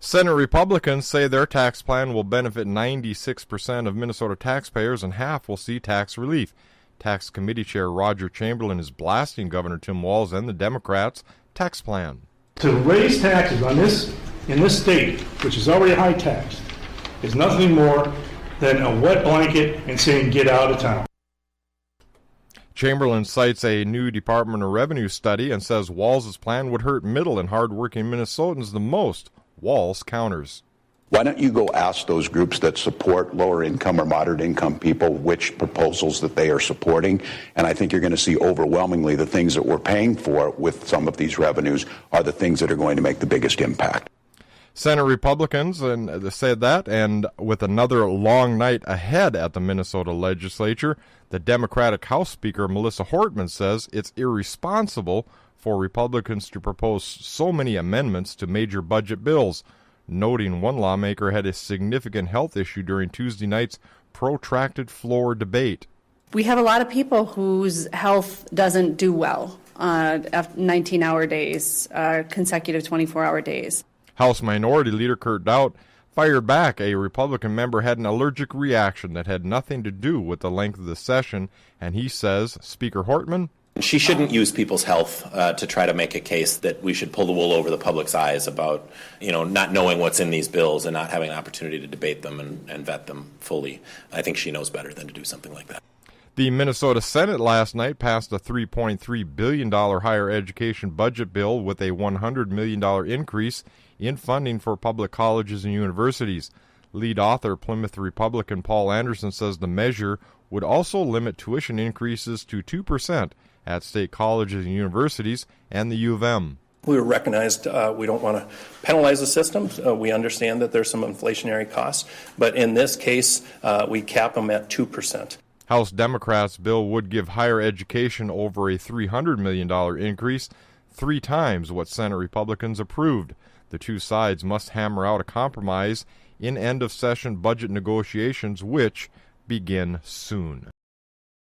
Senate Republicans say their tax plan will benefit 96% of Minnesota taxpayers and half will see tax relief. Tax Committee Chair Roger Chamberlain is blasting Governor Tim Walz and the Democrats' tax plan. To raise taxes in this state, which is already high taxed, is nothing more than a wet blanket and saying get out of town. Chamberlain cites a new Department of Revenue study and says Walz's plan would hurt middle and hard-working Minnesotans the most. Walz counters. Why don't you go ask those groups that support lower income or moderate income people which proposals that they are supporting? And I think you're going to see overwhelmingly the things that we're paying for with some of these revenues are the things that are going to make the biggest impact. Senate Republicans said that, and with another long night ahead at the Minnesota Legislature, the Democratic House Speaker Melissa Hortman says it's irresponsible for Republicans to propose so many amendments to major budget bills, noting one lawmaker had a significant health issue during Tuesday night's protracted floor debate. We have a lot of people whose health doesn't do well after 19-hour days, consecutive 24-hour days. House Minority Leader Kurt Doudt fired back. A Republican member had an allergic reaction that had nothing to do with the length of the session, and he says, Speaker Hortman, she shouldn't use people's health to try to make a case that we should pull the wool over the public's eyes about, not knowing what's in these bills and not having an opportunity to debate them and vet them fully. I think she knows better than to do something like that. The Minnesota Senate last night passed a $3.3 billion higher education budget bill with a $100 million increase in funding for public colleges and universities. Lead author, Plymouth Republican Paul Anderson, says the measure would also limit tuition increases to 2% at state colleges and universities and the U of M. We recognized we don't want to penalize the system. We understand that there's some inflationary costs, but in this case, we cap them at 2%. House Democrats' bill would give higher education over a $300 million increase, 3 times what Senate Republicans approved. The two sides must hammer out a compromise in end-of-session budget negotiations, which begin soon.